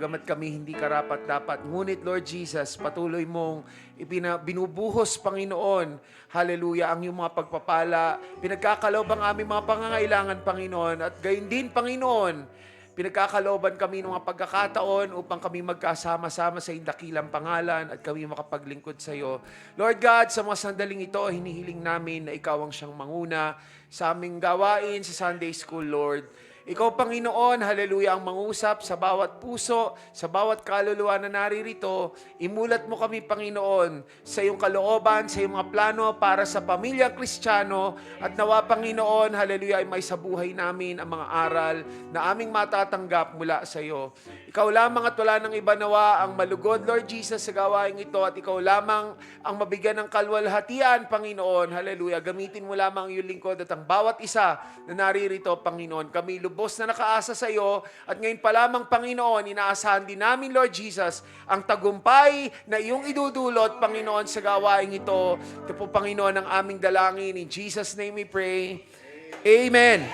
bagamat kami hindi karapat-dapat. Ngunit, Lord Jesus, patuloy mong binubuhos, Panginoon, hallelujah, ang iyong mga pagpapala. Pinagkakaloob ang aming mga pangangailangan, Panginoon. At gayon din, Panginoon, pinagkakalooban kami ng mga pagkakataon upang kami magkasama-sama sa iyong dakilang pangalan at kami makapaglingkod sa iyo. Lord God, sa mga sandaling ito, hinihiling namin na ikaw ang siyang manguna sa aming gawain sa Sunday School, Lord. Ikaw, Panginoon, hallelujah, ang mangusap sa bawat puso, sa bawat kaluluwa na naririto. Imulat mo kami, Panginoon, sa iyong kalooban, sa iyong mga plano para sa pamilya Kristiyano. At nawa, Panginoon, hallelujah, ay may sa buhay namin ang mga aral na aming matatanggap mula sa iyo. Ikaw lamang at wala nang iba nawa ang malugod, Lord Jesus, sa gawain ito. At ikaw lamang ang mabigyan ng kalwalhatian, Panginoon. Hallelujah. Gamitin mo lamang ang iyong lingkod at ang bawat isa na naririto, Panginoon. Kami lubos na nakaasa sa iyo at ngayon pa lamang, Panginoon, inaasahan din namin, Lord Jesus, ang tagumpay na iyong idudulot, Panginoon, sa gawain ito. Ito po, Panginoon, ang aming dalangin. In Jesus' name we pray. Amen.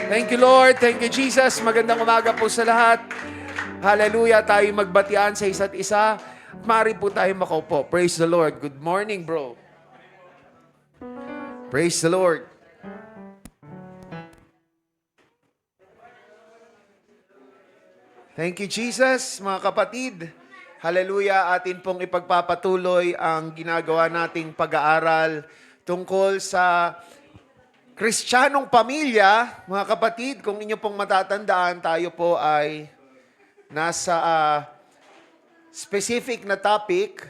Thank you, Lord. Thank you, Jesus. Magandang umaga po sa lahat. Hallelujah. Tayo magbatian sa isa't isa. Mari po tayo makaupo. Praise the Lord. Good morning, bro. Praise the Lord. Thank you, Jesus. Mga kapatid, hallelujah, atin pong ipagpapatuloy ang ginagawa nating pag-aaral tungkol sa Kristiyanong pamilya. Mga kapatid, kung inyo pong matatandaan, tayo po ay nasa specific na topic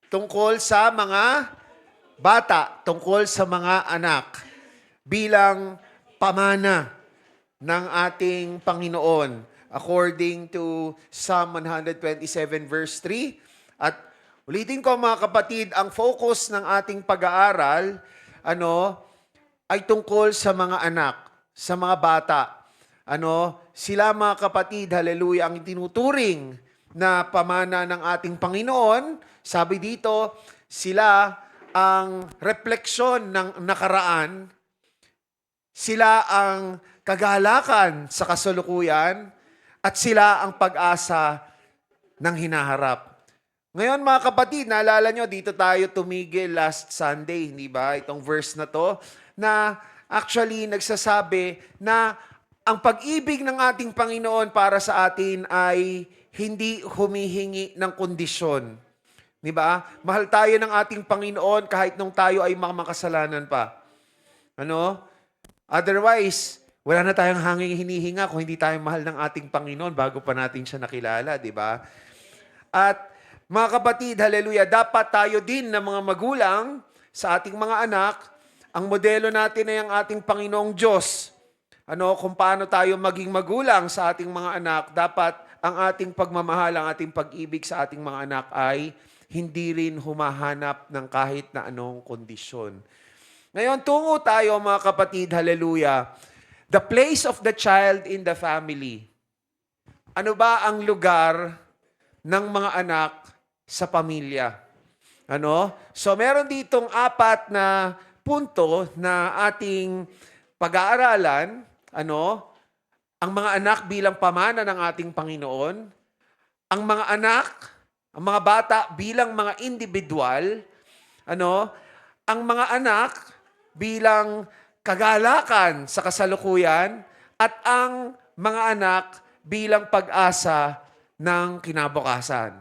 tungkol sa mga bata, tungkol sa mga anak bilang pamana ng ating Panginoon. According to Psalm 127 verse 3. At ulitin ko, mga kapatid, ang focus ng ating pag-aaral ay tungkol sa mga anak, sa mga bata. Sila, mga kapatid, hallelujah, ang tinuturing na pamana ng ating Panginoon. Sabi dito, sila ang refleksyon ng nakaraan. Sila ang kagalakan sa kasalukuyan. At sila ang pag-asa ng hinaharap. Ngayon, mga kapatid, naalala nyo, dito tayo tumigil last Sunday, hindi ba? Itong verse na to, na actually nagsasabi na ang pag-ibig ng ating Panginoon para sa atin ay hindi humihingi ng kondisyon. Di ba? Mahal tayo ng ating Panginoon kahit nung tayo ay mga makasalanan pa. Otherwise, wala na tayong hinihinga kung hindi tayo mahal ng ating Panginoon bago pa natin siya nakilala, di ba? At mga kapatid, hallelujah, dapat tayo din na mga magulang sa ating mga anak, ang modelo natin ay ang ating Panginoong Diyos. Kung paano tayo maging magulang sa ating mga anak, dapat ang ating pagmamahal, ang ating pag-ibig sa ating mga anak ay hindi rin humahanap ng kahit na anong kondisyon. Ngayon, tungo tayo, mga kapatid, hallelujah, the place of the child in the family. Ano ba ang lugar ng mga anak sa pamilya? So meron ditong 4 na punto na ating pag-aaralan. Ang mga anak bilang pamana ng ating Panginoon. Ang mga anak, ang mga bata bilang mga individual. Ang mga anak bilang kagalakan sa kasalukuyan at ang mga anak bilang pag-asa ng kinabukasan.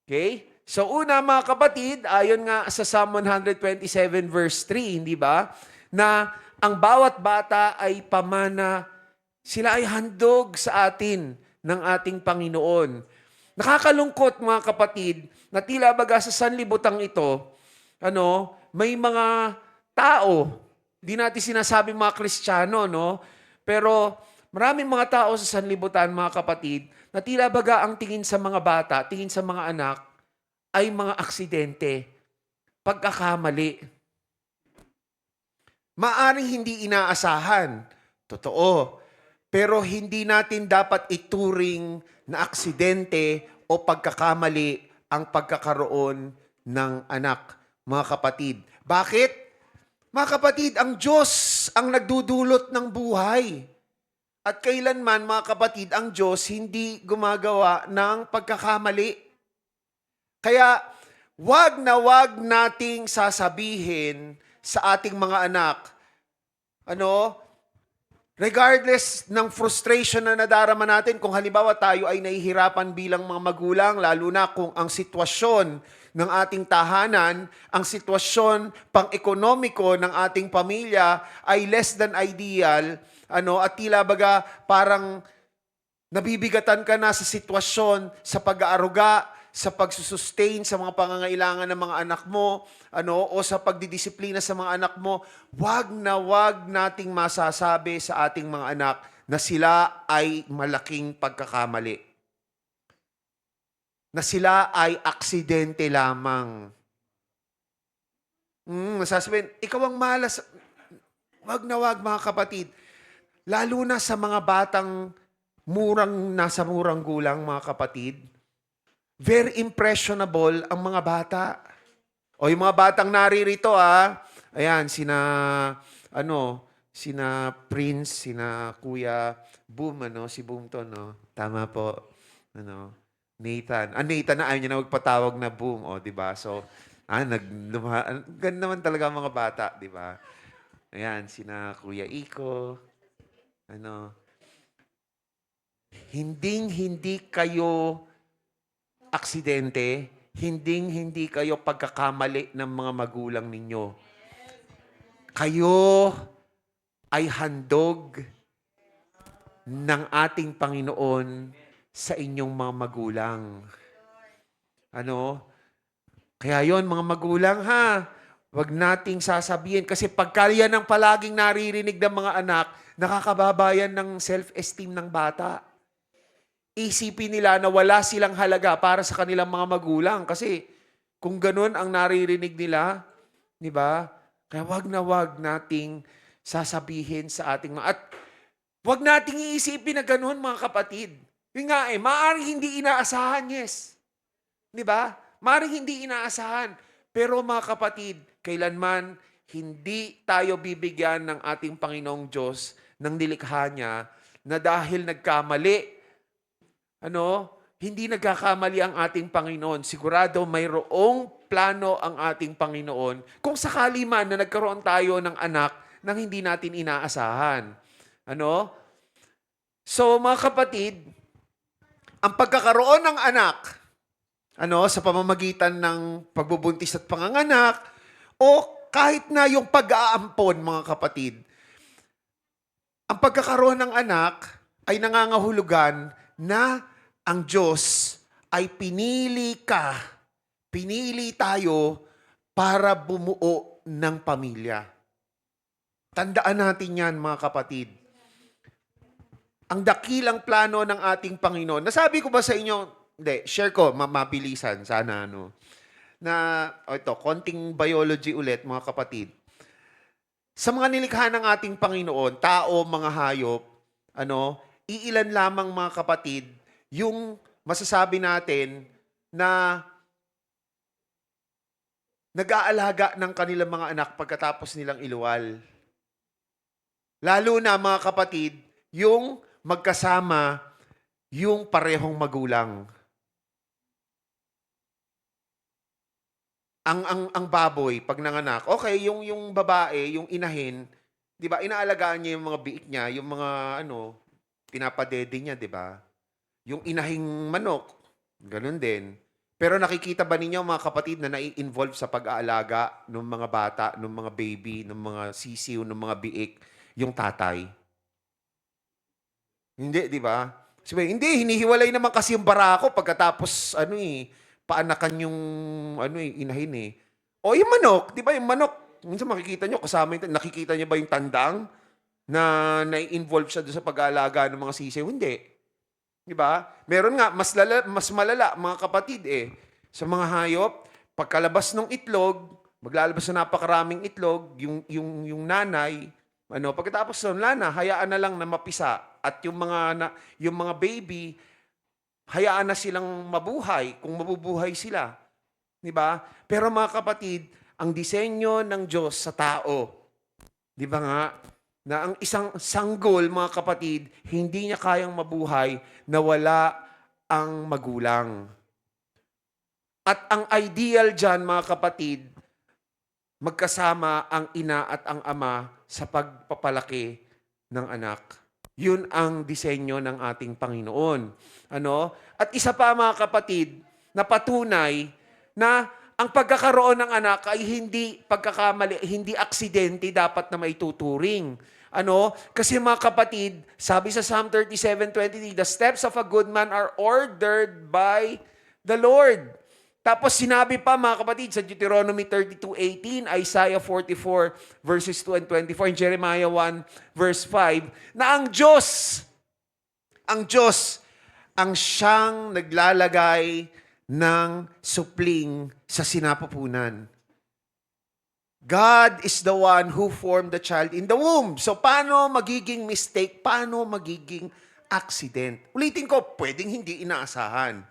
Okay? So una, mga kapatid, ayon nga sa Psalm 127 verse 3, hindi ba? Na ang bawat bata ay pamana, sila ay handog sa atin ng ating Panginoon. Nakakalungkot, mga kapatid, na tila baga sa sanlibutan ito, may mga tao, di natin sinasabing mga Kristiyano, pero maraming mga tao sa sanlibutan, mga kapatid, na tila baga ang tingin sa mga bata, tingin sa mga anak, ay mga aksidente, pagkakamali. Maaring hindi inaasahan, totoo, pero hindi natin dapat ituring na aksidente o pagkakamali ang pagkakaroon ng anak, mga kapatid. Bakit? Mga kapatid, ang Diyos ang nagdudulot ng buhay. At kailanman, mga kapatid, ang Diyos hindi gumagawa ng pagkakamali. Kaya, wag nating sasabihin sa ating mga anak, ano, regardless ng frustration na nadarama natin, kung halimbawa tayo ay nahihirapan bilang mga magulang, lalo na kung ang sitwasyon ng ating tahanan, ang sitwasyon pang-ekonomiko ng ating pamilya ay less than ideal, at tila baga parang nabibigatan ka na sa sitwasyon, sa pag-aaruga, sa pagsusustain sa mga pangangailangan ng mga anak mo, o sa pagdidisiplina sa mga anak mo, wag nating masasabi sa ating mga anak na sila ay malaking pagkakamali. Na sila ay aksidente lamang. Sasabihin, ikaw ang malas. Wag mga kapatid. Lalo na sa mga batang nasa murang gulang, mga kapatid. Very impressionable ang mga bata. O yung mga batang naririto, ayan, sina Prince, sina Kuya Boom, si Boom to, no? Tama po. Nathan. Nathan na ayaw niya na magpatawag na Boom, di ba? So, ganda naman talaga ang mga bata, di ba? Ayan, sina Kuya Iko, hindi kayo aksidente, hindi kayo pagkakamali ng mga magulang ninyo. Kayo ay handog ng ating Panginoon sa inyong mga magulang. Kaya yon mga magulang, wag nating sasabihin. Kasi pagka yan ang palaging naririnig ng mga anak, nakakababayan ng self-esteem ng bata. Isipin nila na wala silang halaga para sa kanilang mga magulang. Kasi kung ganun ang naririnig nila, di ba? Kaya wag nating sasabihin sa ating mga... At wag nating iisipin na ganun, mga kapatid. Yung nga maaaring hindi inaasahan, yes. Di ba? Maaaring hindi inaasahan. Pero mga kapatid, kailanman hindi tayo bibigyan ng ating Panginoong Diyos ng nilikha niya na dahil nagkamali, hindi nagkakamali ang ating Panginoon. Sigurado mayroong plano ang ating Panginoon kung sakali man na nagkaroon tayo ng anak nang hindi natin inaasahan. So mga kapatid, ang pagkakaroon ng anak, sa pamamagitan ng pagbubuntis at panganganak, o kahit na yung pag-aampon, mga kapatid, ang pagkakaroon ng anak ay nangangahulugan na ang Diyos ay pinili tayo para bumuo ng pamilya. Tandaan natin yan, mga kapatid. Ang dakilang plano ng ating Panginoon. Nasabi ko ba sa inyo, share ko, mabilisan, sana ito, konting biology ulit, mga kapatid. Sa mga nilikha ng ating Panginoon, tao, mga hayop, iilan lamang, mga kapatid, yung masasabi natin na nag-aalaga ng kanilang mga anak pagkatapos nilang iluwal. Lalo na, mga kapatid, yung magkasama yung parehong magulang. Ang baboy, pag nanganak, okay, yung babae, yung inahin, di ba, inaalagaan niya yung mga biik niya, yung mga, pinapadede niya, di ba? Yung inahing manok, ganun din. Pero nakikita ba ninyo, mga kapatid, na nai-involve sa pag-aalaga ng mga bata, ng mga baby, ng mga sisiw, ng mga biik, yung tatay? Hindi, di ba? Sabi, hindi, hinihiwalay naman kasi yung barako pagkatapos, paanakan yung, inahin . O yung manok, di ba yung manok, minsan makikita nyo, nakikita nyo ba yung tandang na nai-involve siya doon sa pag-aalaga ng mga sisiw? Hindi. Di ba? Meron nga, mas malala, mga kapatid sa mga hayop, pagkalabas ng itlog, maglalabas na napakaraming itlog, yung nanay, pagkatapos nun, hayaan na lang na mapisa. At yung mga baby, hayaan na silang mabuhay kung mabubuhay sila. Di ba? Pero mga kapatid, ang disenyo ng Diyos sa tao, di ba nga, na ang isang sanggol, mga kapatid, hindi niya kayang mabuhay na wala ang magulang. At ang ideal diyan, mga kapatid, magkasama ang ina at ang ama sa pagpapalaki ng anak. Yun ang disenyo ng ating Panginoon. Ano? At isa pa, mga kapatid, na patunay na ang pagkakaroon ng anak ay hindi pagkakamali, hindi aksidente dapat na maituturing. Ano? Kasi mga kapatid, sabi sa Psalm 37:23, the steps of a good man are ordered by the Lord. Tapos sinabi pa, mga kapatid, sa Deuteronomy 32:18, Isaiah 44 verses 2 and 24, and Jeremiah 1 verse 5, na ang Diyos, ang siyang naglalagay ng supling sa sinapupunan. God is the one who formed the child in the womb. So, paano magiging mistake? Paano magiging accident? Ulitin ko, pwedeng hindi inaasahan.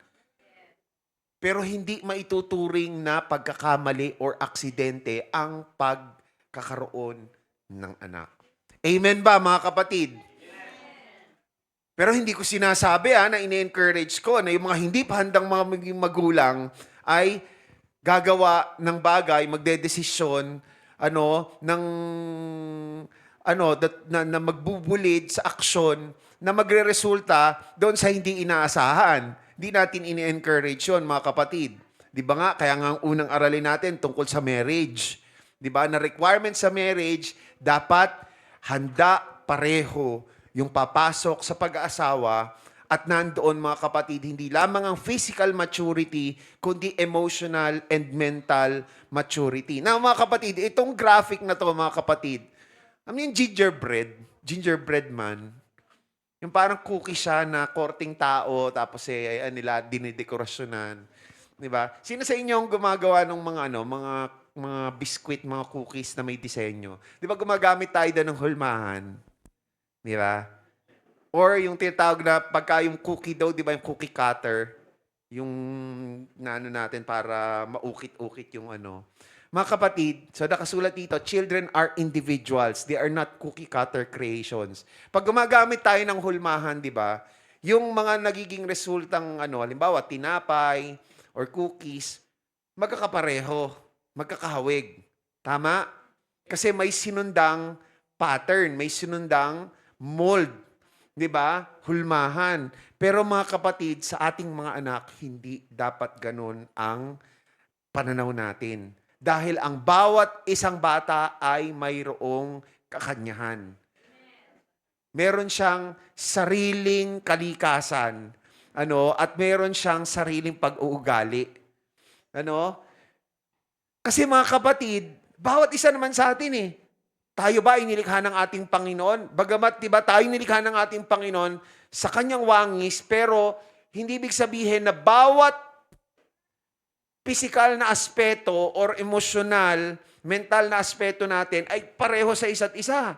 Pero hindi maituturing na pagkakamali or aksidente ang pagkakaroon ng anak. Amen ba, mga kapatid? Pero hindi ko sinasabi na ine-encourage ko na yung mga hindi pa handang mga maging magulang ay gagawa ng bagay, magdedesisyon, na magbubulid sa aksyon na magreresulta doon sa hindi inaasahan. Hindi natin ini-encourage yun, mga kapatid. Di ba nga, kaya nga ang unang aralin natin tungkol sa marriage. Di ba, na requirement sa marriage, dapat handa pareho yung papasok sa pag-aasawa at nandoon, mga kapatid, hindi lamang ang physical maturity, kundi emotional and mental maturity. Now, mga kapatid, itong graphic na to, mga kapatid, yung gingerbread man, yung parang cookie siya na korting tao, tapos nila dinidekorasyonan. Di ba? Sino sa inyo ang gumagawa ng mga biskwit, mga cookies na may disenyo? Di ba gumagamit tayo doon ng hulmahan? Di ba? Or yung tinatawag na pagka yung cookie daw, di ba yung cookie cutter, yung natin para maukit-ukit yung ano. Mga kapatid, so nakasulat dito, children are individuals. They are not cookie cutter creations. Pag gumagamit tayo ng hulmahan, di ba, yung mga nagiging resultang, halimbawa, tinapay or cookies, magkakapareho, magkakahawig. Tama? Kasi may sinundang pattern, may sinundang mold. Di ba? Hulmahan. Pero mga kapatid, sa ating mga anak, hindi dapat ganun ang pananaw natin. Dahil ang bawat isang bata ay mayroong kakanyahan. Meron siyang sariling kalikasan, at meron siyang sariling pag-uugali. Kasi mga kapatid, bawat isa naman sa atin tayo ba ay nilikha ng ating Panginoon? Bagamat, di ba, tayo nilikha ng ating Panginoon sa kanyang wangis, pero hindi ibig sabihin na bawat physical na aspeto or emotional, mental na aspeto natin ay pareho sa isa't isa.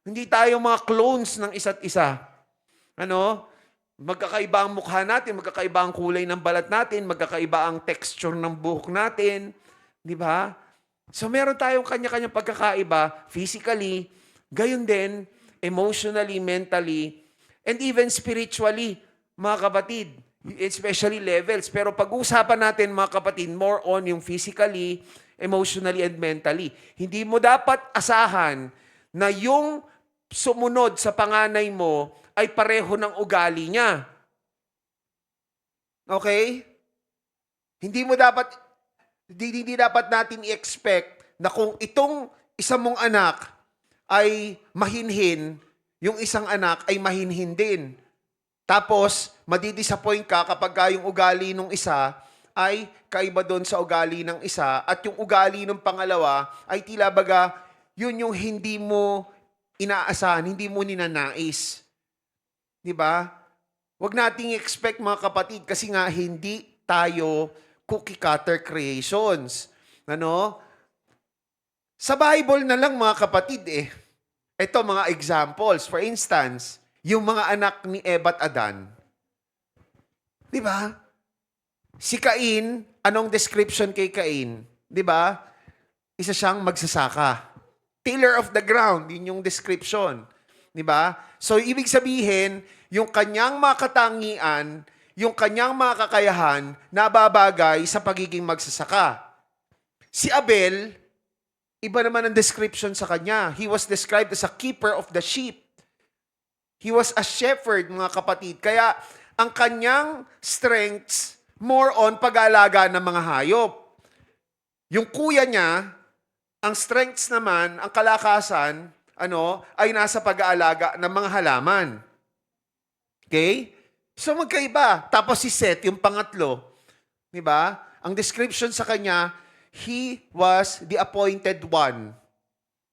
Hindi tayo mga clones ng isa't isa. Magkakaiba ang mukha natin, magkakaiba ang kulay ng balat natin, magkakaiba ang texture ng buhok natin. Di ba? So meron tayong kanya-kanyang pagkakaiba physically, gayon din emotionally, mentally, and even spiritually, mga kapatid. Especially levels. Pero pag-uusapan natin, mga kapatid, more on yung physically, emotionally, and mentally. Hindi mo dapat asahan na yung sumunod sa panganay mo ay pareho ng ugali niya. Okay? Hindi dapat natin i-expect na kung itong isa mong anak ay mahinhin, yung isang anak ay mahinhin din. Tapos, madidisappoint ka kapag yung ugali ng isa ay kaiba doon sa ugali ng isa at yung ugali ng pangalawa ay tila baga yun yung hindi mo inaasahan, hindi mo ninanais. Di ba? Huwag nating expect, mga kapatid, kasi nga hindi tayo cookie cutter creations. Sa Bible na lang, mga kapatid Ito mga examples. For instance, yung mga anak ni Eva at Adan. Di ba? Si Cain, anong description kay Cain? Di ba? Isa siyang magsasaka. Tiller of the ground, yun yung description. Di ba? So, ibig sabihin, yung kanyang mga katangian, yung kanyang mga kakayahan, nababagay sa pagiging magsasaka. Si Abel, iba naman ang description sa kanya. He was described as a keeper of the sheep. He was a shepherd, mga kapatid. Kaya, ang kanyang strengths, more on pag-aalaga ng mga hayop. Yung kuya niya, ang strengths naman, ang kalakasan, ay nasa pag-aalaga ng mga halaman. Okay? So magkaiba. Tapos si Seth, yung pangatlo, di ba? Ang description sa kanya, he was the appointed one.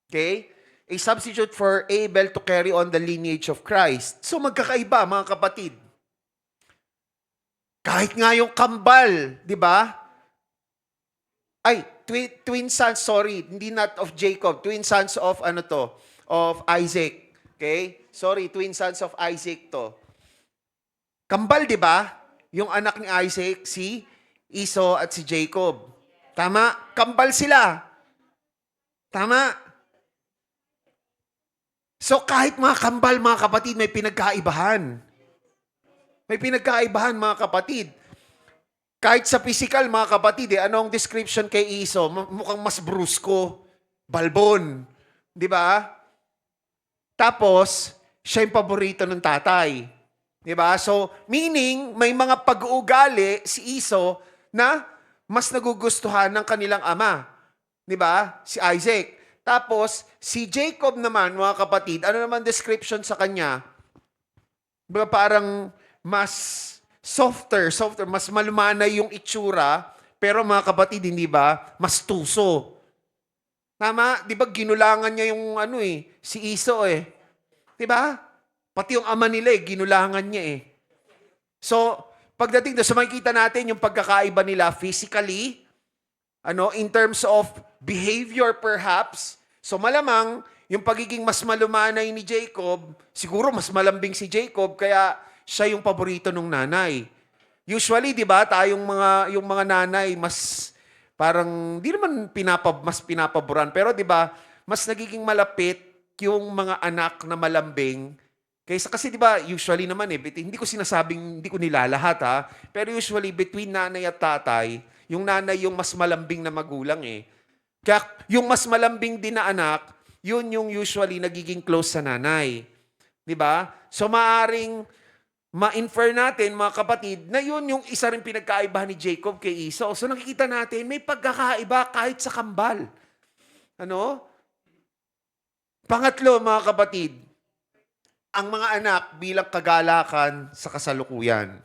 Okay? A substitute for Abel to carry on the lineage of Christ. So magkakaiba, mga kapatid. Kahit nga yung kambal, di ba? Ay, twin sons, sorry, hindi not of Jacob, twin sons of of Isaac. Okay? Sorry, twin sons of Isaac to. Kambal, di ba? Yung anak ni Isaac, si Esau at si Jacob. Tama? Kambal sila. Tama? So kahit mga kambal, mga kapatid, may pinagkaibahan. May pinagkaibahan, mga kapatid. Kahit sa physical, mga kapatid, anong description kay Esau? Mukhang mas brusko, balbon. Di ba? Tapos, siya yung paborito ng tatay. Di ba? So, meaning, may mga pag-uugali si Esau na mas nagugustuhan ng kanilang ama. Di ba? Si Isaac. Tapos, si Jacob naman, mga kapatid, ano naman description sa kanya? Diba, parang mas softer, mas malumanay yung itsura, pero mga kapatid, hindi ba, mas tuso. Tama? Di ba ginulangan niya yung si Esau Di ba? Pati yung ama nila ginulangan niya So, pagdating doon, so makikita natin yung pagkakaiba nila physically, in terms of behavior perhaps. So, malamang, yung pagiging mas malumanay ni Jacob, siguro mas malambing si Jacob, kaya siya yung paborito ng nanay. Usually, di ba, yung mga nanay, mas parang, di naman mas pinapaboran, pero di ba, mas nagiging malapit yung mga anak na malambing, kasi di ba, usually naman hindi ko nilalahat pero usually between nanay at tatay, yung nanay yung mas malambing na magulang Kaya yung mas malambing din na anak, yun yung usually nagiging close sa nanay. Di ba? So maaring ma-infer natin, mga kapatid, na yun yung isa rin pinagkaiba ni Jacob kay Esau. So nakikita natin, may pagkakaiba kahit sa kambal. Pangatlo, mga kapatid, ang mga anak bilang kagalakan sa kasalukuyan.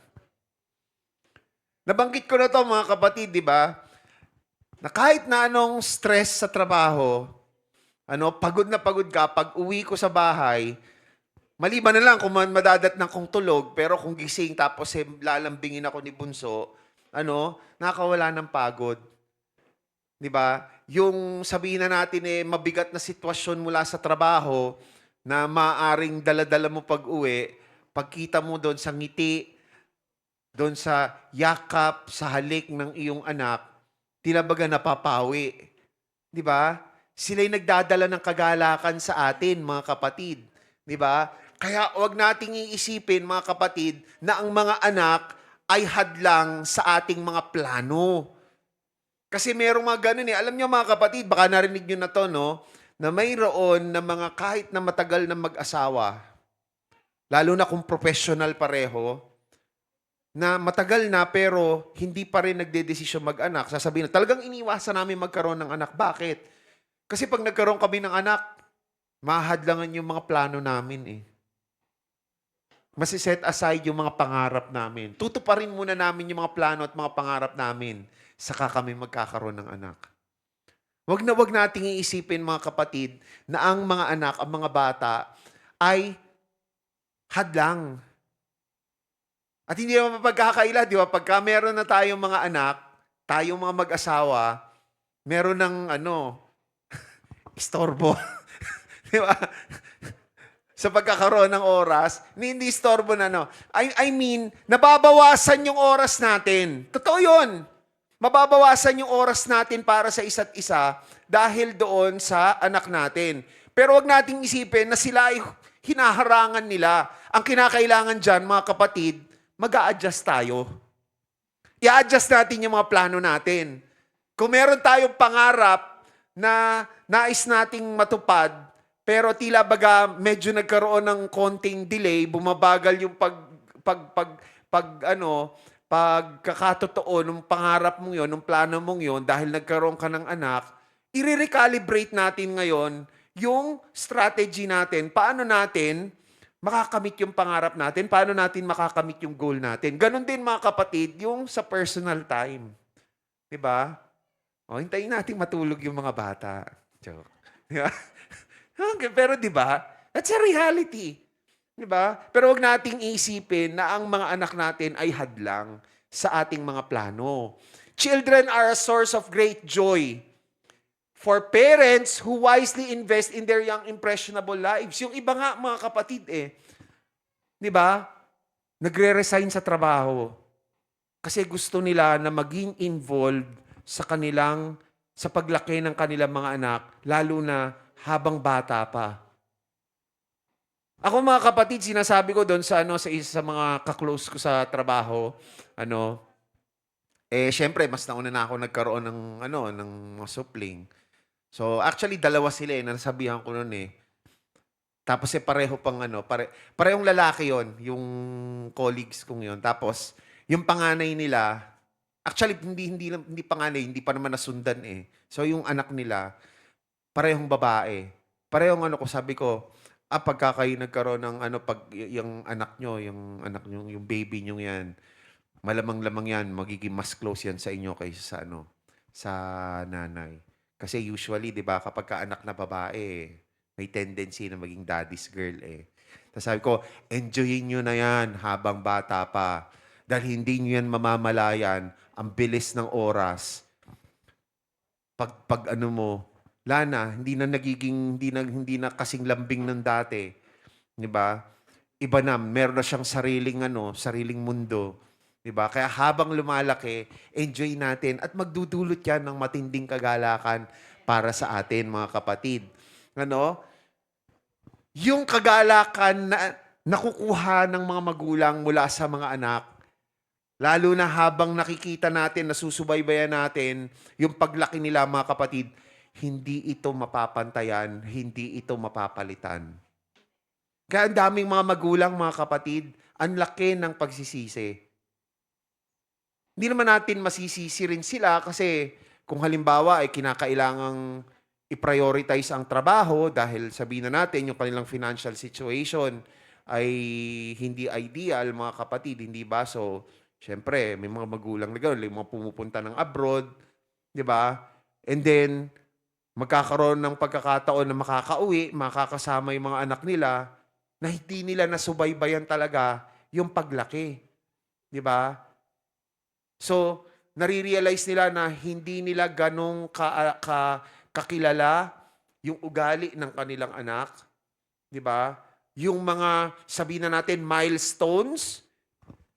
Nabanggit ko na to, mga kapatid, di ba? Na kahit na anong stress sa trabaho, pagod na pagod ka, pag uwi ko sa bahay, maliban na lang kung madadatnan kong tulog, pero kung gising tapos lalambingin ako ni Bunso, nakawala ng pagod. Di ba? Yung sabihin na natin mabigat na sitwasyon mula sa trabaho na maaring dala-dala mo pag-uwi, pagkita mo doon sa ngiti, doon sa yakap, sa halik ng iyong anak, tila baga napapawi. Di ba? Sila'y nagdadala ng kagalakan sa atin, mga kapatid. Di ba? Kaya huwag nating iisipin, mga kapatid, na ang mga anak ay hadlang sa ating mga plano. Kasi merong mga ganun Alam niyo, mga kapatid, baka narinig niyo na to, na mayroon na mga kahit na matagal na mag-asawa, lalo na kung professional pareho, na matagal na pero hindi pa rin nagdedesisyon mag-anak. Sasabihin na, talagang iniwasan namin magkaroon ng anak. Bakit? Kasi pag nagkaroon kami ng anak, mahadlangan yung mga plano namin Masi-set aside yung mga pangarap namin. Tutuparin muna namin yung mga plano at mga pangarap namin, saka kami magkakaroon ng anak. Wag nating iisipin, mga kapatid, na ang mga anak, ang mga bata, ay hadlang. At hindi naman mapagkakaila, di ba? Pagka meron na tayong mga anak, tayong mga mag-asawa, meron ng istorbo. Di ba? Sa pagkakaroon ng oras, hindi istorbo na I mean, nababawasan yung oras natin. Totoo yun. Mababawasan yung oras natin para sa isa't isa dahil doon sa anak natin. Pero wag nating isipin na sila ay hinaharangan nila. Ang kinakailangan dyan, mga kapatid, mag-a-adjust tayo. I-adjust natin yung mga plano natin. Kung meron tayong pangarap na nais nating matupad, pero tila baga medyo nagkaroon ng konting delay, bumabagal yung pagkakatotoo ng pangarap mong yon, ng plano mong yon dahil nagkaroon ka ng anak, i-recalibrate natin ngayon yung strategy natin. Paano natin makakamit yung pangarap natin? Paano natin makakamit yung goal natin? Ganon din mga kapatid, yung sa personal time. Diba? O, hintayin natin matulog yung mga bata. Joke. Diba? Okay, pero diba? That's a reality. Diba? Pero wag nating isipin na ang mga anak natin ay hadlang sa ating mga plano. Children are a source of great joy for parents who wisely invest in their young impressionable lives. Yung iba nga mga kapatid diba? Nagre-resign sa trabaho kasi gusto nila na maging involved sa paglaki ng kanilang mga anak, lalo na habang bata pa. Ako mga kapatid, sinasabi ko doon sa isa sa mga ka-close ko sa trabaho, syempre mas nauna na ako nagkaroon ng mga supling. So actually dalawa sila nasabihan ko noon Tapos pareho pang parehong lalaki 'yon, yung colleagues kong 'yon. Tapos yung panganay nila, actually hindi panganay, hindi pa naman nasundan So yung anak nila parehong babae. Parehong ko sabi ko, pagka kayo nagkaroon ng pag yung anak nyo, yung baby nyo yan, malamang-lamang yan, magiging mas close yan sa inyo kaysa sa nanay. Kasi usually, di ba, kapag ka anak na babae, may tendency na maging daddy's girl Tapos sabi ko, enjoyin nyo na yan habang bata pa. Dahil hindi nyo yan mamamalayan, ang bilis ng oras. Pag Lana, hindi na kasing lambing ng dati. 'Di ba? Iba na, meron na siyang sariling mundo. 'Di ba? Kaya habang lumalaki, enjoy natin at magdudulot 'yan ng matinding kagalakan para sa atin, mga kapatid. Yung kagalakan na nakukuha ng mga magulang mula sa mga anak, lalo na habang nakikita natin, nasusubaybayan natin yung paglaki nila, mga kapatid, hindi ito mapapantayan, hindi ito mapapalitan. Kaya ang daming mga magulang, mga kapatid, ang laki ng pagsisisi. Hindi naman natin masisisi rin sila kasi kung halimbawa ay kinakailangang i-prioritize ang trabaho dahil sabihin na natin yung kanilang financial situation ay hindi ideal, mga kapatid, hindi ba? So, syempre, may mga magulang na gano'n, mga pumupunta ng abroad, di ba? And then, magkakaroon ng pagkakataon na makakauwi, makakasama yung mga anak nila, na hindi nila nasubaybayan talaga yung paglaki. Di ba? So, nare-realize nila na hindi nila ganong kakilala yung ugali ng kanilang anak. Di ba? Yung mga, sabihin na natin, milestones,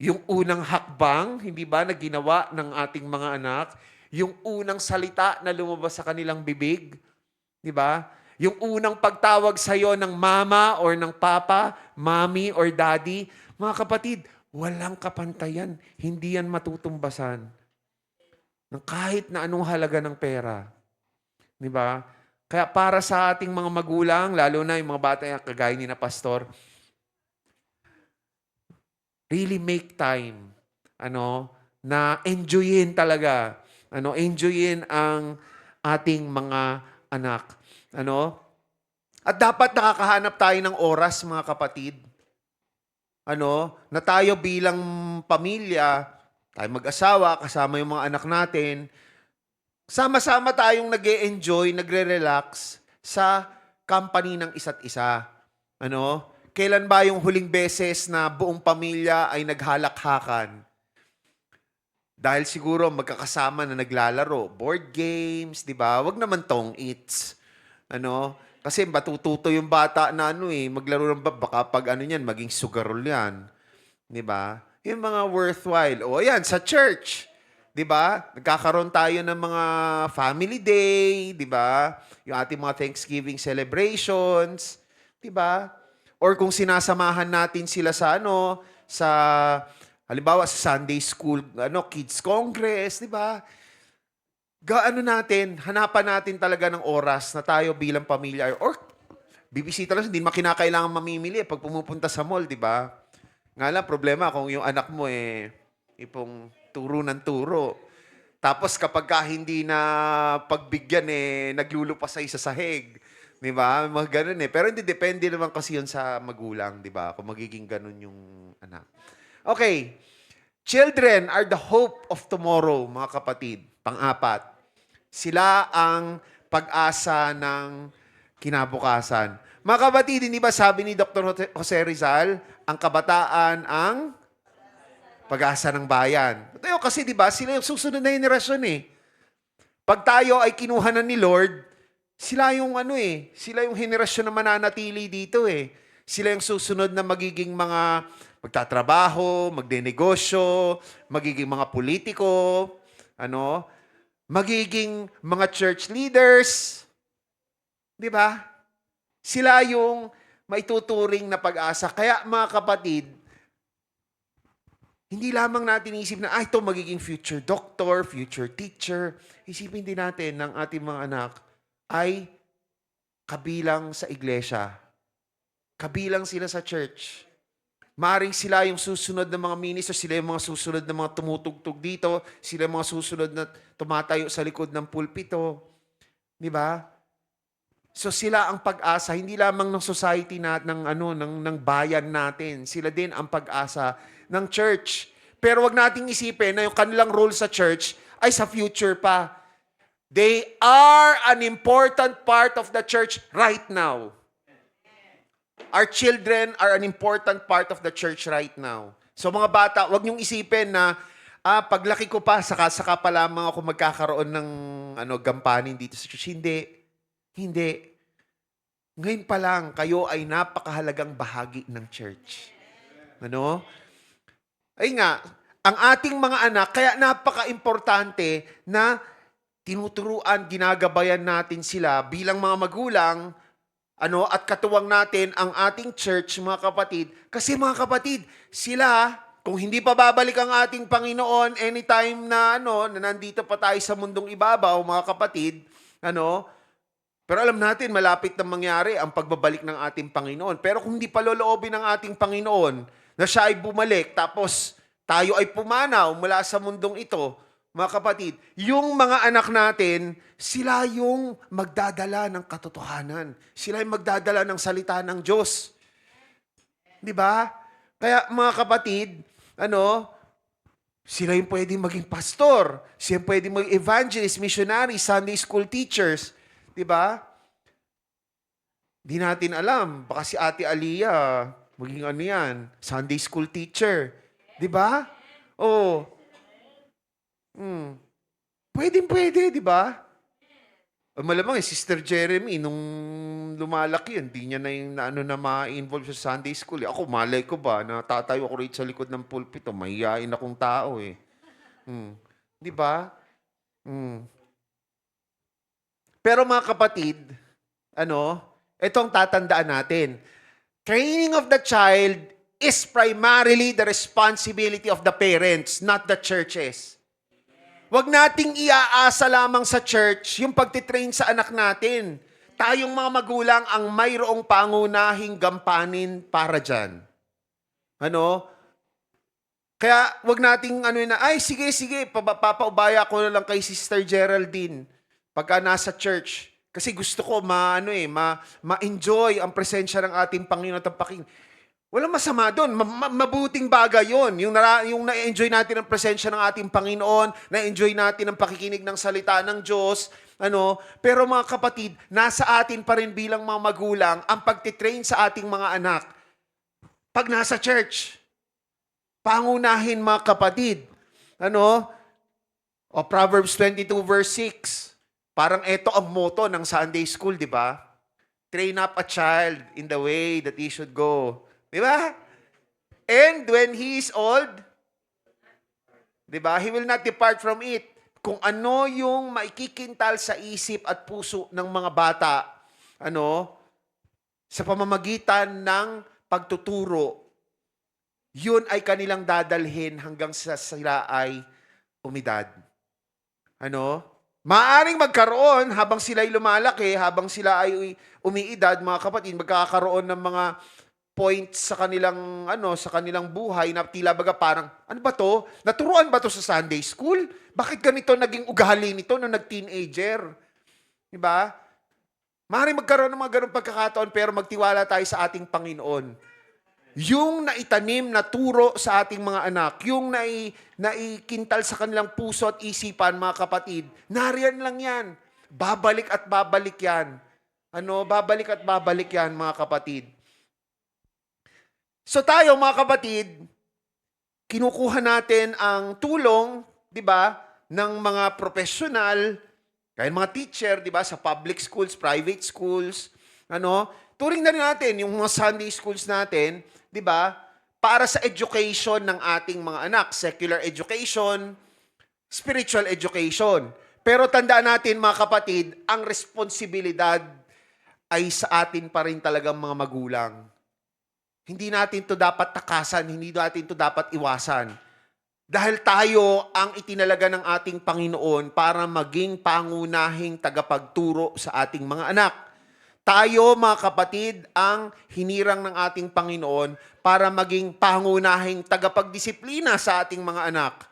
yung unang hakbang, hindi ba, na ginawa ng ating mga anak, yung unang salita na lumabas sa kanilang bibig, di ba? Yung unang pagtawag sa iyo ng mama or ng papa, mommy or daddy, mga kapatid, walang kapantayan. Hindi yan matutumbasan ng kahit na anong halaga ng pera. Di ba? Kaya para sa ating mga magulang, lalo na yung mga bata kagaya ni na pastor, really make time na enjoyin talaga. Enjoyin ang ating mga anak. At dapat nakakahanap tayo ng oras, mga kapatid. Na tayo bilang pamilya, tayo mag-asawa, kasama yung mga anak natin, sama-sama tayong nag-e-enjoy, nagre-relax sa company ng isa't isa. Kailan ba yung huling beses na buong pamilya ay naghalakhakan? Dahil siguro magkakasama na naglalaro, board games, di ba? Wag naman tong eats. Kasi matututo yung bata na maglaro ng baka pag yan, maging sugarol yan. Di ba? Yung mga worthwhile. O yan, sa church. 'Di ba? Nagkakaroon tayo ng mga family day, 'di ba? Yung ating mga Thanksgiving celebrations, 'di ba? Or kung sinasamahan natin sila sa sa halimbawa sa Sunday school, Kids Congress, 'di ba? Gaano natin, hanapan natin talaga ng oras na tayo bilang pamilya or bibisita lang, hindi makinakailangan mamimili pag pumupunta sa mall, di ba? Nga lang, problema kung yung anak mo ipong turo ng turo. Tapos kapag ka hindi na pagbigyan, naglulupa sa isa sahig. Di ba? Mga ganun eh. Pero hindi, depende naman kasi yun sa magulang, di ba? Kung magiging ganun yung anak. Okay. Children are the hope of tomorrow, mga kapatid. Pang-apat. Sila ang pag-asa ng kinabukasan. Mga kapatid, hindi ba sabi ni Dr. Jose Rizal, ang kabataan ang pag-asa ng bayan. Tayo kasi, di ba, sila yung susunod na henerasyon eh. Pag tayo ay kinuha na ni Lord, sila yung sila yung henerasyon na mananatili dito eh. Sila yung susunod na magiging mga magtatrabaho, magdenegosyo, magiging mga politiko, magiging mga church leaders. 'Di ba? Sila yung maituturing na pag-asa. Kaya mga kapatid, hindi lamang natin isip na, ito magiging future doctor, future teacher. Isipin din natin ng ating mga anak ay kabilang sa iglesia. Kabilang sila sa church. Maaring sila yung susunod na mga minister, sila yung mga susunod na mga tumutugtog dito, sila yung mga susunod na tumatayo sa likod ng pulpito. Di ba? So sila ang pag-asa, hindi lamang ng society ng bayan natin. Sila din ang pag-asa ng church. Pero wag nating isipin na yung kanilang role sa church ay sa future pa. They are an important part of the church right now. Our children are an important part of the church right now. So mga bata, wag niyong isipin na paglaki ko pa, saka pa lamang ako magkakaroon ng gampanin dito sa church. Hindi. Ngayon pa lang, kayo ay napakahalagang bahagi ng church. Ay nga, ang ating mga anak, kaya napaka-importante na tinuturuan, ginagabayan natin sila bilang mga magulang, at katuwang natin ang ating church, mga kapatid. Kasi mga kapatid, sila, kung hindi pa babalik ang ating Panginoon anytime na nandito pa tayo sa mundong ibabaw, mga kapatid, pero alam natin, malapit na mangyari ang pagbabalik ng ating Panginoon. Pero kung hindi pa loloobin ng ating Panginoon na siya ay bumalik, tapos tayo ay pumanaw mula sa mundong ito, mga kapatid, yung mga anak natin, sila yung magdadala ng katotohanan. Sila yung magdadala ng salita ng Diyos. Di ba? Kaya mga kapatid, sila yung pwedeng maging pastor, sila yung pwedeng maging evangelist, missionary, Sunday school teachers. Di ba? Di natin alam. Baka si Ate Aliyah, maging Sunday school teacher. Di ba? Oo. Pwede, di ba? Malamang Sister Jeremy, nung lumalaki yan, di niya na yung na ma-involve sa Sunday school. Ako, malay ko ba, natatayo ako rito sa likod ng pulpito, mahihain akong tao eh. Di ba? Pero mga kapatid, itong tatandaan natin. Training of the child is primarily the responsibility of the parents, not the churches. Huwag nating iaasa lamang sa church yung pagtitrain sa anak natin. Tayong mga magulang ang mayroong pangunahing gampanin para dyan. Kaya wag nating sige, papaubaya ko na lang kay Sister Geraldine pagka nasa church. Kasi gusto ko ma-enjoy ang presensya ng ating Panginoon at walang masama doon. Mabuting bagay yun. Yung na-enjoy natin ang presensya ng ating Panginoon, na-enjoy natin ang pakikinig ng salita ng Diyos. Pero mga kapatid, nasa atin pa rin bilang mga magulang ang pagtitrain sa ating mga anak. Pag nasa church, pangunahin mga kapatid. Proverbs 22 verse 6. Parang ito ang motto ng Sunday school, di ba? Train up a child in the way that he should go. Di ba? And when he is old, 'Di ba? He will not depart from it. Kung ano yung maikikintal sa isip at puso ng mga bata, ano, sa pamamagitan ng pagtuturo, yun ay kanilang dadalhin hanggang sa sila ay umidad. Ano? Maaring magkaroon habang sila ay lumalaki, habang sila ay umiidad, mga kapatid, magkakaroon ng mga points sa kanilang sa kanilang buhay na tila baga parang ano ba to? Naturuan ba to sa Sunday school? Bakit ganito naging ugali nito nung nag-teenager? 'Di ba? Maaaring magkaroon ng mga ganung pagkakataon pero magtiwala tayo sa ating Panginoon. Yung naitanim na turo sa ating mga anak, yung naikintal sa kanilang puso at isipan, mga kapatid, nariyan lang yan. Babalik at babalik yan. Babalik at babalik yan, mga kapatid. So tayo, mga kapatid, kinukuha natin ang tulong, di ba, ng mga professional, kaya mga teacher, di ba, sa public schools, private schools, turing na rin natin yung mga Sunday schools natin, di ba, para sa education ng ating mga anak, secular education, spiritual education. Pero tandaan natin, mga kapatid, ang responsibilidad ay sa atin pa rin talagang mga magulang. Hindi natin to dapat takasan, hindi natin to dapat iwasan. Dahil tayo ang itinalaga ng ating Panginoon para maging pangunahing tagapagturo sa ating mga anak. Tayo, mga kapatid, ang hinirang ng ating Panginoon para maging pangunahing tagapagdisiplina sa ating mga anak.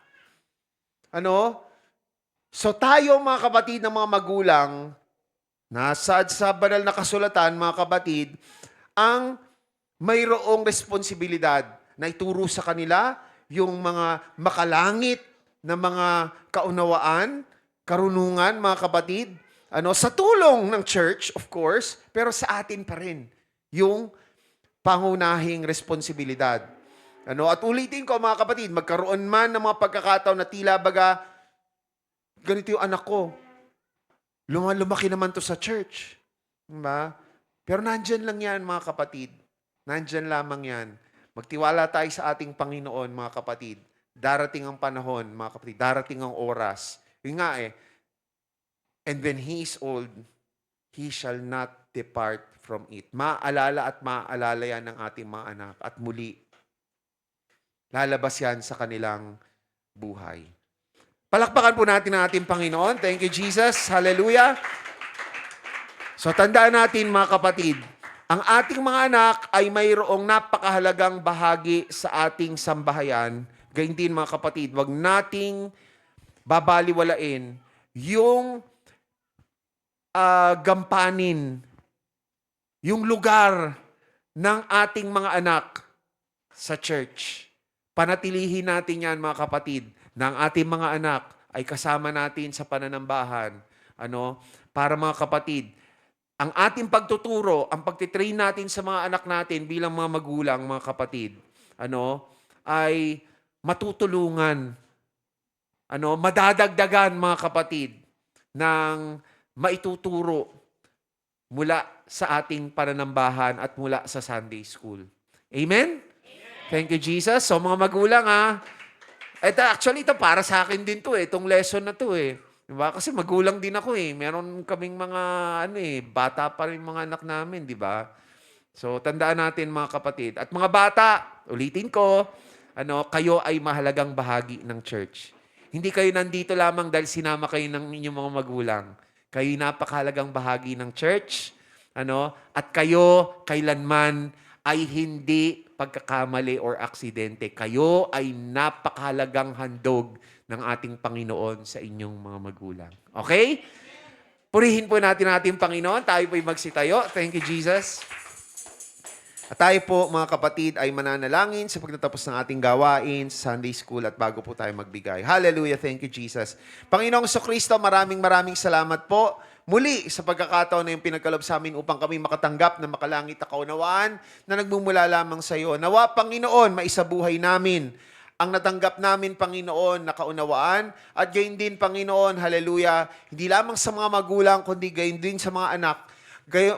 So tayo, mga kapatid, ng mga magulang, nasa sa banal na kasulatan, mga kapatid, ang mayroong responsibilidad na ituro sa kanila yung mga makalangit na mga kaunawaan, karunungan, mga kapatid, sa tulong ng church, of course, pero sa atin pa rin yung pangunahing responsibilidad. At ulitin ko, mga kapatid, magkaroon man ng mga pagkakataon na tila baga, ganito yung anak ko, lumaki naman to sa church. Diba? Pero nandyan lang yan, mga kapatid. Nandyan lamang yan. Magtiwala tayo sa ating Panginoon, mga kapatid. Darating ang panahon, mga kapatid. Darating ang oras. Yun nga and when he is old, he shall not depart from it. Maalala at maalala yan ng ating mga anak. At muli, lalabas yan sa kanilang buhay. Palakpakan po natin ang ating Panginoon. Thank you, Jesus. Hallelujah. So, tandaan natin, mga kapatid, ang ating mga anak ay mayroong napakahalagang bahagi sa ating sambahayan. Gayun din, mga kapatid, wag nating babaliwalain yung gampanin, yung lugar ng ating mga anak sa church. Panatilihin natin yan, mga kapatid, na ang ating mga anak ay kasama natin sa pananambahan. Para, mga kapatid, ang ating pagtuturo, ang pagtitrain natin sa mga anak natin bilang mga magulang, mga kapatid, ay matutulungan, madadagdagan, mga kapatid, ng maituturo mula sa ating pananambahan at mula sa Sunday School. Amen? Thank you, Jesus. So, mga magulang, actually, ito para sa akin din to itong lesson na to Diba? Kasi magulang din ako Meron kaming mga, bata pa rin mga anak namin, di ba? So, tandaan natin, mga kapatid. At mga bata, ulitin ko, kayo ay mahalagang bahagi ng church. Hindi kayo nandito lamang dahil sinama kayo ng inyong mga magulang. Kayo napakahalagang bahagi ng church, at kayo kailanman ay hindi pagkakamali or aksidente. Kayo ay napakahalagang handog ng ating Panginoon sa inyong mga magulang. Okay? Purihin po natin ang ating Panginoon. Tayo po'y magsitayo. Thank you, Jesus. At tayo po, mga kapatid, ay mananalangin sa pagtatapos ng ating gawain sa Sunday School at bago po tayo magbigay. Hallelujah. Thank you, Jesus. Panginoong Kristo, maraming salamat po muli sa pagkakataon na yung pinagkalob sa amin upang kami makatanggap ng makalangit na kaunawaan na nagmumula lamang sa iyo. Nawa, Panginoon, maisabuhay namin ang natanggap namin, Panginoon, na kaunawaan at gayon din, Panginoon, hallelujah, hindi lamang sa mga magulang, kundi gayon din sa mga anak.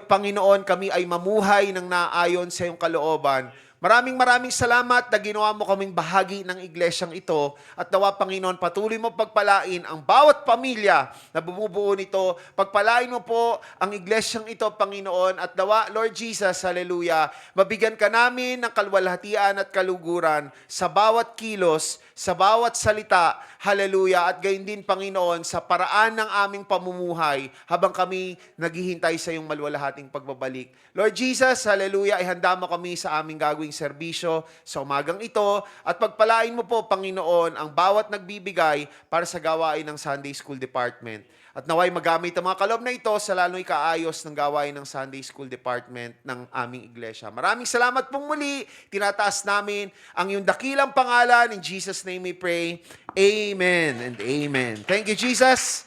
Panginoon, kami ay mamuhay ng naayon sa iyong kalooban. Maraming salamat na ginawa mo kaming bahagi ng iglesyang ito at nawa, Panginoon, patuloy mo pagpalain ang bawat pamilya na bumubuo nito. Pagpalain mo po ang iglesyang ito, Panginoon, at nawa, Lord Jesus, hallelujah, mabigyan ka namin ng kalwalhatian at kaluguran sa bawat kilos, sa bawat salita, hallelujah, at gayon din, Panginoon, sa paraan ng aming pamumuhay habang kami naghihintay sa iyong malwalhating pagbabalik. Lord Jesus, hallelujah, ihanda mo kami sa aming gagawing serbisyo sa umagang ito at pagpalain mo po, Panginoon, ang bawat nagbibigay para sa gawain ng Sunday School Department. At naway magamit ang mga kaloob na ito sa lalong ikaayos ng gawain ng Sunday School Department ng aming iglesia. Maraming salamat pong muli. Tinataas namin ang iyong dakilang pangalan. In Jesus' name we pray. Amen and amen. Thank you, Jesus.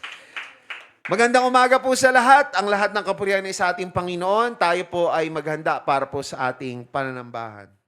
Magandang umaga po sa lahat. Ang lahat ng kapurihan ay sa ating Panginoon. Tayo po ay maghanda para po sa ating pananambahan.